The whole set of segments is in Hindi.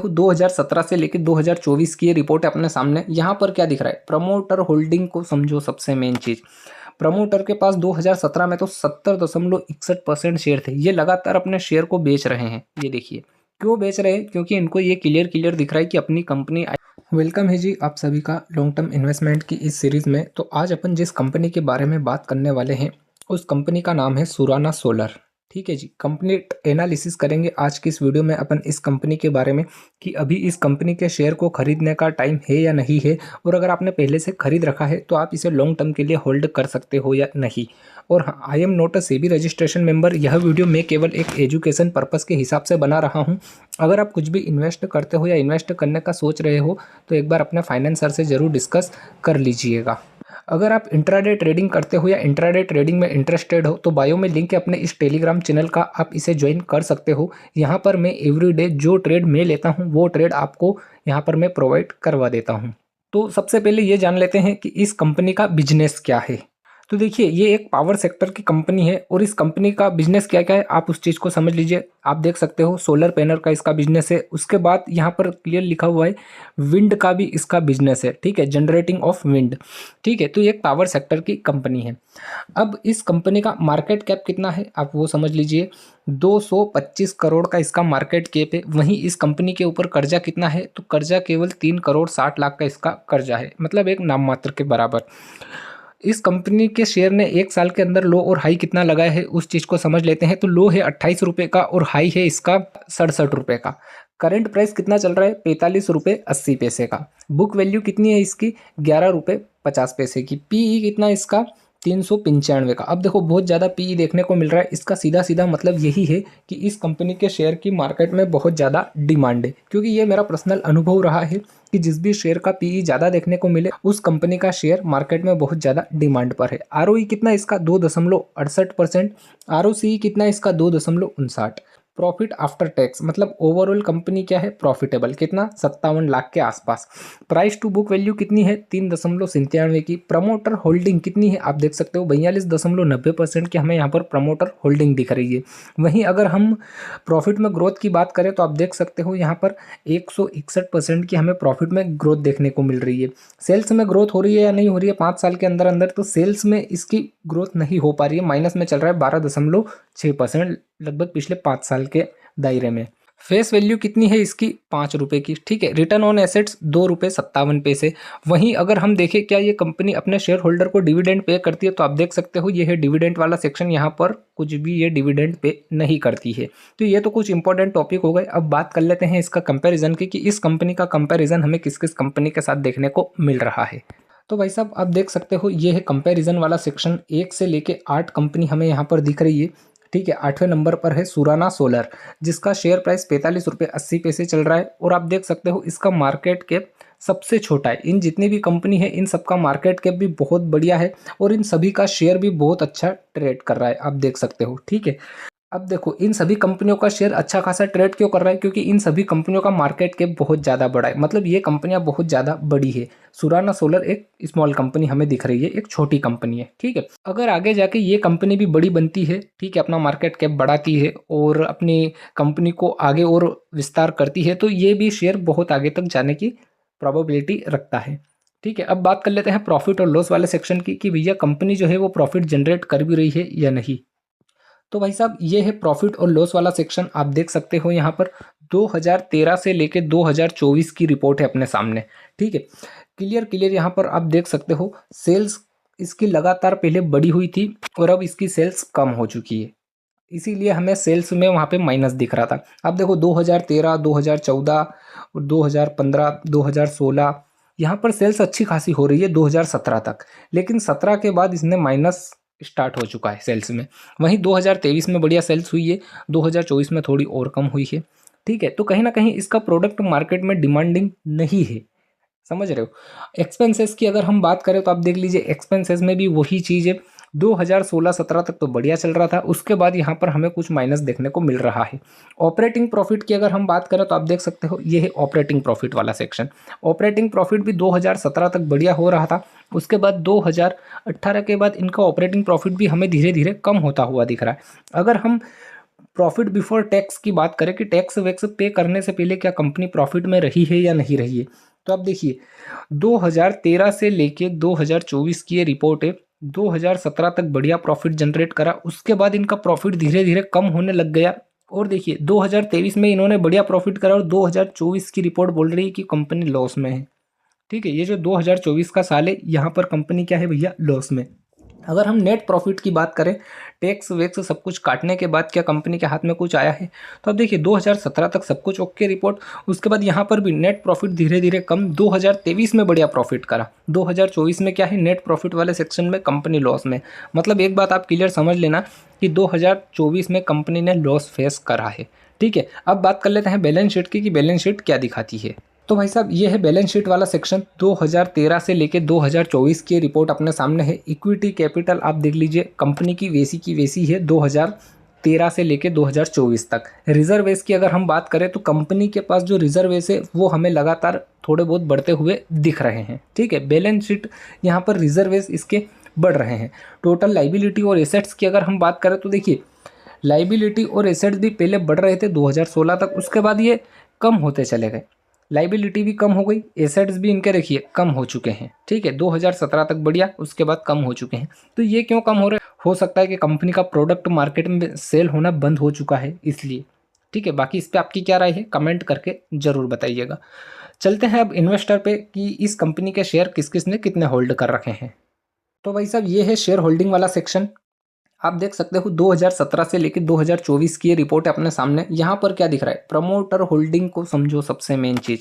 2017 से लेकर 2024 की ये रिपोर्ट है अपने सामने। यहाँ पर क्या दिख रहा है, प्रमोटर होल्डिंग को समझो सबसे मेन चीज। प्रमोटर के पास 2017 में तो 70.61% शेयर थे। ये लगातार अपने शेयर को बेच रहे हैं। ये देखिए क्यों बेच रहे हैं, क्योंकि इनको ये क्लियर दिख रहा है कि अपनी कंपनी। वेलकम है जी आप सभी का लॉन्ग टर्म इन्वेस्टमेंट की इस सीरीज में। तो आज अपन जिस कंपनी के बारे में बात करने वाले हैं उस कंपनी का नाम है सुराना सोलर। ठीक है जी, कंप्लीट एनालिसिस करेंगे आज की इस वीडियो में अपन इस कंपनी के बारे में कि अभी इस कंपनी के शेयर को खरीदने का टाइम है या नहीं है, और अगर आपने पहले से खरीद रखा है तो आप इसे लॉन्ग टर्म के लिए होल्ड कर सकते हो या नहीं। और हाँ, I am not a SEBI registration member. यह वीडियो मैं केवल एक एजुकेशन पर्पस के हिसाब से बना रहा हूँ। अगर आप कुछ भी इन्वेस्ट करते हो या इन्वेस्ट करने का सोच रहे हो तो एक बार अपने फाइनेंसर से ज़रूर डिस्कस कर लीजिएगा। अगर आप इंट्राडे ट्रेडिंग करते हो या इंट्राडे ट्रेडिंग में इंटरेस्टेड हो तो बायो में लिंक है अपने इस टेलीग्राम चैनल का, आप इसे ज्वाइन कर सकते हो। यहाँ पर मैं एवरीडे जो ट्रेड मैं लेता हूँ वो ट्रेड आपको यहाँ पर मैं प्रोवाइड करवा देता हूँ। तो सबसे पहले ये जान लेते हैं कि इस कंपनी का बिजनेस क्या है। तो देखिए, ये एक पावर सेक्टर की कंपनी है और इस कंपनी का बिजनेस क्या क्या है आप उस चीज़ को समझ लीजिए। आप देख सकते हो सोलर पैनल का इसका बिजनेस है। उसके बाद यहाँ पर क्लियर लिखा हुआ है विंड का भी इसका बिजनेस है। ठीक है, जनरेटिंग ऑफ विंड। ठीक है, तो ये एक पावर सेक्टर की कंपनी है। अब इस कंपनी का मार्केट कैप कितना है आप वो समझ लीजिए। 225 करोड़ का इसका मार्केट कैप है। वहीं इस कंपनी के ऊपर कर्जा कितना है, तो कर्जा केवल 3 करोड़ 60 लाख का इसका कर्जा है, मतलब एक नाम मात्र के बराबर। इस कंपनी के शेयर ने एक साल के अंदर लो और हाई कितना लगाया है उस चीज़ को समझ लेते हैं। तो लो है 28 रुपये का और हाई है इसका 67 रुपये का। करंट प्राइस कितना चल रहा है, 45 रुपये 80 पैसे का। बुक वैल्यू कितनी है इसकी, 11 रुपये 50 पैसे की। पीई कितना है इसका, 395 का। अब देखो बहुत ज़्यादा पीई देखने को मिल रहा है। इसका सीधा सीधा मतलब यही है कि इस कंपनी के शेयर की मार्केट में बहुत ज़्यादा डिमांड है, क्योंकि ये मेरा पर्सनल अनुभव रहा है कि जिस भी शेयर का पीई ज़्यादा देखने को मिले उस कंपनी का शेयर मार्केट में बहुत ज़्यादा डिमांड पर है। आरओई कितना इसका 2.68%। आरओसी कितना इसका 2.59। प्रॉफिट आफ्टर टैक्स मतलब ओवरऑल कंपनी क्या है, प्रॉफिटेबल, कितना 57 लाख के आसपास। प्राइस टू बुक वैल्यू कितनी है, 3.97 की। प्रमोटर होल्डिंग कितनी है आप देख सकते हो, 42.90% की हमें यहाँ पर प्रमोटर होल्डिंग दिख रही है। वहीं अगर हम प्रॉफिट में ग्रोथ की बात करें तो आप देख सकते हो यहाँ पर 161% की हमें प्रॉफिट में ग्रोथ देखने को मिल रही है। सेल्स में ग्रोथ हो रही है या नहीं हो रही है 5 साल के अंदर अंदर, तो सेल्स में इसकी ग्रोथ नहीं हो पा रही है, माइनस में चल रहा है 12.6% लगभग पिछले 5 साल के दायरे में। फेस वैल्यू कितनी है इसकी, 5 रुपये की। ठीक है, रिटर्न ऑन एसेट्स 2 रुपये 57 पैसे। वहीं अगर हम देखें क्या ये कंपनी अपने शेयर होल्डर को डिविडेंड पे करती है, तो आप देख सकते हो ये है डिविडेंड वाला सेक्शन। यहाँ पर कुछ भी ये डिविडेंड पे नहीं करती है। तो ये तो कुछ इंपॉर्टेंट टॉपिक हो गए। अब बात कर लेते हैं इसका कंपेरिजन की, कि इस कंपनी का कंपेरिजन हमें किस किस कंपनी के साथ देखने को मिल रहा है। तो भाई साहब आप देख सकते हो ये है कंपैरिजन वाला सेक्शन। 1 से लेके 8 कंपनी हमें यहाँ पर दिख रही है। ठीक है, 8वें नंबर पर है सुराना सोलर, जिसका शेयर प्राइस 45 रुपये 80 पैसे चल रहा है। और आप देख सकते हो इसका मार्केट कैप सबसे छोटा है। इन जितनी भी कंपनी है इन सबका मार्केट कैप भी बहुत बढ़िया है और इन सभी का शेयर भी बहुत अच्छा ट्रेड कर रहा है, आप देख सकते हो। ठीक है, अब देखो इन सभी कंपनियों का शेयर अच्छा खासा ट्रेड क्यों कर रहा है, क्योंकि इन सभी कंपनियों का मार्केट कैप बहुत ज़्यादा बड़ा है, मतलब ये कंपनियां बहुत ज़्यादा बड़ी है। सुराना सोलर एक स्मॉल कंपनी हमें दिख रही है, एक छोटी कंपनी है। ठीक है, अगर आगे जाके ये कंपनी भी बड़ी बनती है, ठीक है, अपना मार्केट कैप बढ़ाती है और अपनी कंपनी को आगे और विस्तार करती है, तो ये भी शेयर बहुत आगे तक जाने की प्रोबेबिलिटी रखता है। ठीक है, अब बात कर लेते हैं प्रॉफिट और लॉस वाले सेक्शन की, कि भैया कंपनी जो है वो प्रॉफिट जनरेट कर भी रही है या नहीं। तो भाई साहब ये है प्रॉफिट और लॉस वाला सेक्शन। आप देख सकते हो यहाँ पर 2013 से लेके 2024 की रिपोर्ट है अपने सामने। ठीक है, क्लियर यहाँ पर आप देख सकते हो सेल्स इसकी लगातार पहले बढ़ी हुई थी और अब इसकी सेल्स कम हो चुकी है, इसीलिए हमें सेल्स में वहाँ पे माइनस दिख रहा था। अब देखो 2013, 2014, 2015, 2016 यहाँ पर सेल्स अच्छी खासी हो रही है 2017 तक, लेकिन 17 के बाद इसने माइनस स्टार्ट हो चुका है सेल्स में। वहीं 2023 में बढ़िया सेल्स हुई है, 2024 में थोड़ी और कम हुई है। ठीक है, तो कहीं ना कहीं इसका प्रोडक्ट मार्केट में डिमांडिंग नहीं है, समझ रहे हो। एक्सपेंसेस की अगर हम बात करें तो आप देख लीजिए एक्सपेंसेस में भी वही चीज़ है। 2016-17 तक तो बढ़िया चल रहा था, उसके बाद यहाँ पर हमें कुछ माइनस देखने को मिल रहा है। ऑपरेटिंग प्रॉफिट की अगर हम बात करें तो आप देख सकते हो ये है ऑपरेटिंग प्रॉफिट वाला सेक्शन। ऑपरेटिंग प्रॉफिट भी 2017 तक बढ़िया हो रहा था, उसके बाद 2018 के बाद इनका ऑपरेटिंग प्रॉफिट भी हमें धीरे धीरे कम होता हुआ दिख रहा है। अगर हम प्रॉफिट बिफोर टैक्स की बात करें कि टैक्स वैक्स पे करने से पहले क्या कंपनी प्रॉफिट में रही है या नहीं रही है, तो आप देखिए 2013 से लेके 2024 की ये रिपोर्ट है। 2017 तक बढ़िया प्रॉफिट जनरेट करा, उसके बाद इनका प्रॉफिट धीरे धीरे कम होने लग गया। और देखिए 2023 में इन्होंने बढ़िया प्रॉफिट करा और 2024 की रिपोर्ट बोल रही है कि कंपनी लॉस में है। ठीक है, ये जो 2024 का साल है यहाँ पर कंपनी क्या है भैया, लॉस में। अगर हम नेट प्रॉफिट की बात करें, टैक्स वैक्स सब कुछ काटने के बाद क्या कंपनी के हाथ में कुछ आया है, तो अब देखिए 2017 तक सब कुछ ओके रिपोर्ट, उसके बाद यहाँ पर भी नेट प्रॉफिट धीरे धीरे कम, 2023 में बढ़िया प्रॉफिट करा, 2024 में क्या है, नेट प्रॉफिट वाले सेक्शन में कंपनी लॉस में। मतलब एक बात आप क्लियर समझ लेना कि 2024 में कंपनी ने लॉस फेस करा है। ठीक है, अब बात कर लेते हैं बैलेंस शीट की कि बैलेंस शीट क्या दिखाती है। तो भाई साहब ये है बैलेंस शीट वाला सेक्शन, 2013 से लेके 2024 की रिपोर्ट अपने सामने है। इक्विटी कैपिटल आप देख लीजिए, कंपनी की वैसी है 2013 से लेके 2024 तक। रिजर्वेस की अगर हम बात करें तो कंपनी के पास जो रिजर्वेस है वो हमें लगातार थोड़े बहुत बढ़ते हुए दिख रहे हैं। ठीक है, बैलेंस शीट यहाँ पर रिजर्वेस इसके बढ़ रहे हैं। टोटल लाइबिलिटी और एसेट्स की अगर हम बात करें तो देखिए लाइबिलिटी और एसेट्स भी पहले बढ़ रहे थे 2016 तक, उसके बाद ये कम होते चले गए। लाइबिलिटी भी कम हो गई, एसेट्स भी इनके देखिए कम हो चुके हैं। ठीक है, 2017 तक बढ़िया, उसके बाद कम हो चुके हैं। तो ये क्यों कम हो रहे, हो सकता है कि कंपनी का प्रोडक्ट मार्केट में सेल होना बंद हो चुका है इसलिए। ठीक है, बाकी इस पर आपकी क्या राय है कमेंट करके ज़रूर बताइएगा। चलते हैं अब इन्वेस्टर पे कि इस कंपनी के शेयर किस किस ने कितने होल्ड कर रखे हैं। तो भाई साहब ये है शेयर होल्डिंग वाला सेक्शन। आप देख सकते हो 2017 से लेकर 2024 की ये रिपोर्ट है अपने सामने। यहाँ पर क्या दिख रहा है, प्रमोटर होल्डिंग को समझो सबसे मेन चीज़।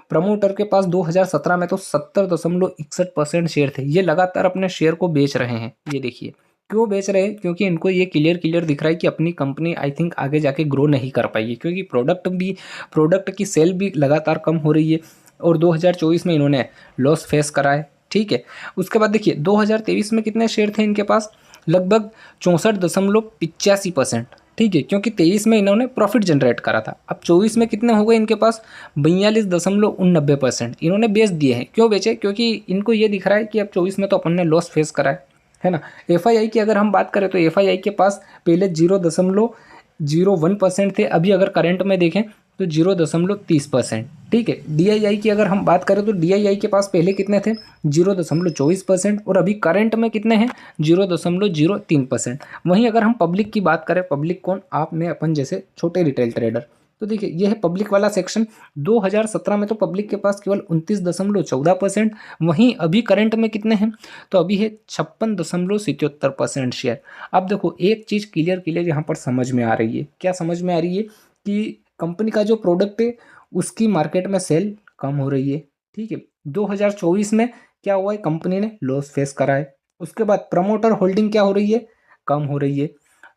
प्रमोटर के पास 2017 में तो 70.61% शेयर थे, ये लगातार अपने शेयर को बेच रहे हैं। ये देखिए क्यों बेच रहे हैं, क्योंकि इनको ये क्लियर दिख रहा है कि अपनी कंपनी आई थिंक आगे जाके ग्रो नहीं कर पाएगी, क्योंकि प्रोडक्ट की सेल भी लगातार कम हो रही है और 2024 में इन्होंने लॉस फेस करा है। ठीक है, उसके बाद देखिए 2023 में कितने शेयर थे इनके पास, लगभग 64.85%। ठीक है, क्योंकि 23 में इन्होंने प्रॉफिट जनरेट करा था। अब 24 में कितने हो गए इनके पास, 42.89% इन्होंने बेच दिए हैं। क्यों बेचे, क्योंकि इनको ये दिख रहा है कि अब 24 में तो अपन ने लॉस फेस करा है ना। FII की अगर हम बात करें तो FII के पास पहले 0.01% थे, अभी अगर करंट में देखें तो 0.30%। ठीक है, DII की अगर हम बात करें तो DII के पास पहले कितने थे, 0.24% और अभी करंट में कितने हैं, 0.03%। वहीं अगर हम पब्लिक की बात करें, पब्लिक कौन, आप में अपन जैसे छोटे रिटेल ट्रेडर, तो देखिए यह है पब्लिक वाला सेक्शन। 2017 में तो पब्लिक के पास केवल 29.14%, वहीं अभी करंट में कितने हैं, तो अभी है 56.77% शेयर। अब देखो एक चीज़ क्लियर यहाँ पर समझ में आ रही है, क्या समझ में आ रही है कि कंपनी का जो प्रोडक्ट है उसकी मार्केट में सेल कम हो रही है। ठीक है, 2024 में क्या हुआ है, कंपनी ने लॉस फेस करा है। उसके बाद प्रमोटर होल्डिंग क्या हो रही है, कम हो रही है।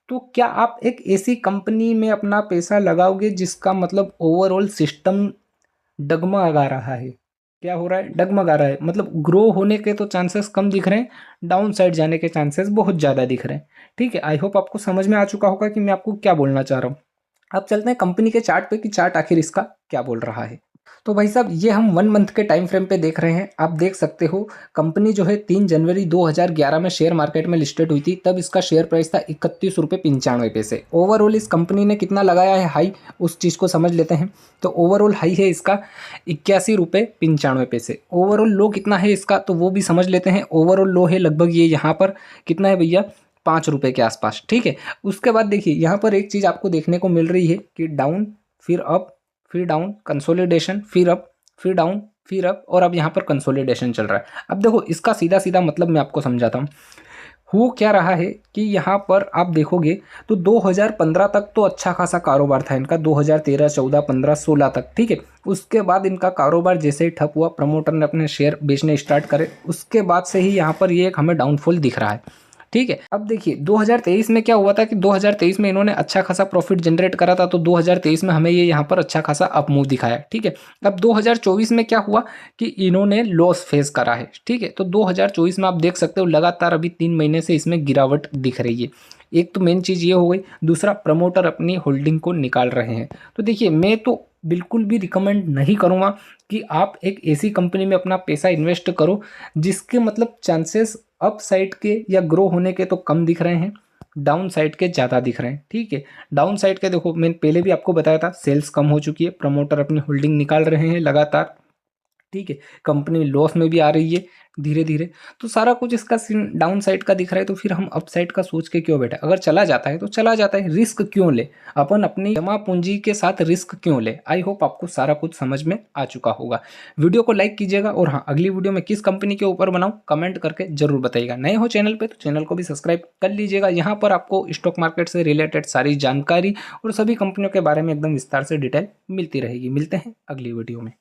तो क्या आप एक ऐसी कंपनी में अपना पैसा लगाओगे जिसका मतलब ओवरऑल सिस्टम डगमगा रहा है, क्या हो रहा है, डगमगा रहा है, मतलब ग्रो होने के तो चांसेस कम दिख रहे हैं, डाउन साइड जाने के चांसेस बहुत ज़्यादा दिख रहे हैं। ठीक है, आई होप आपको समझ में आ चुका होगा कि मैं आपको क्या बोलना चाह रहा हूँ। अब चलते हैं कंपनी के चार्ट पे कि चार्ट आखिर इसका क्या बोल रहा है। तो भाई साहब ये हम 1 मंथ के टाइम फ्रेम पे देख रहे हैं। आप देख सकते हो कंपनी जो है 3 जनवरी 2011 में शेयर मार्केट में लिस्टेड हुई थी, तब इसका शेयर प्राइस था 31.95 रुपये। ओवरऑल इस कंपनी ने कितना लगाया है हाई, उस चीज़ को समझ लेते हैं। तो ओवरऑल हाई है इसका 81.95 रुपये। ओवरऑल लो कितना है इसका, तो वो भी समझ लेते हैं। ओवरऑल लो है लगभग ये यहाँ पर कितना है भैया, 5 रुपये के आसपास। ठीक है, उसके बाद देखिए यहाँ पर एक चीज़ आपको देखने को मिल रही है कि डाउन फिर अप फिर डाउन, कंसोलिडेशन फिर अप फिर डाउन फिर अप, और अब यहाँ पर कंसोलिडेशन चल रहा है। अब देखो इसका सीधा मतलब मैं आपको समझाता हूँ। हो क्या रहा है कि यहाँ पर आप देखोगे तो 2015 तक तो अच्छा खासा कारोबार था इनका, 2013, 14, 15, 16 तक। ठीक है, उसके बाद इनका कारोबार जैसे ही ठप हुआ, प्रमोटर ने अपने शेयर बेचने स्टार्ट करे, उसके बाद से ही यहाँ पर ये एक हमें डाउनफॉल दिख रहा है। ठीक है, अब देखिए 2023 में क्या हुआ था कि 2023 में इन्होंने अच्छा खासा प्रॉफिट जनरेट करा था, तो 2023 में हमें ये यहाँ पर अच्छा खासा अप मूव दिखाया। ठीक है, अब 2024 में क्या हुआ कि इन्होंने लॉस फेस करा है। ठीक है, तो 2024 में आप देख सकते हो लगातार अभी 3 महीने से इसमें गिरावट दिख रही है। एक तो मेन चीज़ ये हो गई, दूसरा प्रमोटर अपनी होल्डिंग को निकाल रहे हैं। तो देखिए मैं तो बिल्कुल भी रिकमेंड नहीं करूँगा कि आप एक ऐसी कंपनी में अपना पैसा इन्वेस्ट करो जिसके मतलब चांसेस अप साइड के या ग्रो होने के तो कम दिख रहे हैं, डाउन साइड के ज़्यादा दिख रहे हैं। ठीक है, डाउन साइड के देखो, मैंने पहले भी आपको बताया था, सेल्स कम हो चुकी है, प्रमोटर अपनी होल्डिंग निकाल रहे हैं लगातार। ठीक है, कंपनी लॉस में भी आ रही है धीरे धीरे। तो सारा कुछ इसका सीन डाउन साइड का दिख रहा है, तो फिर हम अप साइड का सोच के क्यों बैठे? अगर चला जाता है तो चला जाता है, रिस्क क्यों ले? अपन अपनी जमा पूंजी के साथ रिस्क क्यों ले? आई होप आपको सारा कुछ समझ में आ चुका होगा। वीडियो को लाइक कीजिएगा, और हाँ, अगली वीडियो में किस कंपनी के ऊपर बनाऊं कमेंट करके जरूर बताइएगा। नए हो चैनल पे तो चैनल को भी सब्सक्राइब कर लीजिएगा। यहाँ पर आपको स्टॉक मार्केट से रिलेटेड सारी जानकारी और सभी कंपनियों के बारे में एकदम विस्तार से डिटेल मिलती रहेगी। मिलते हैं अगली वीडियो में।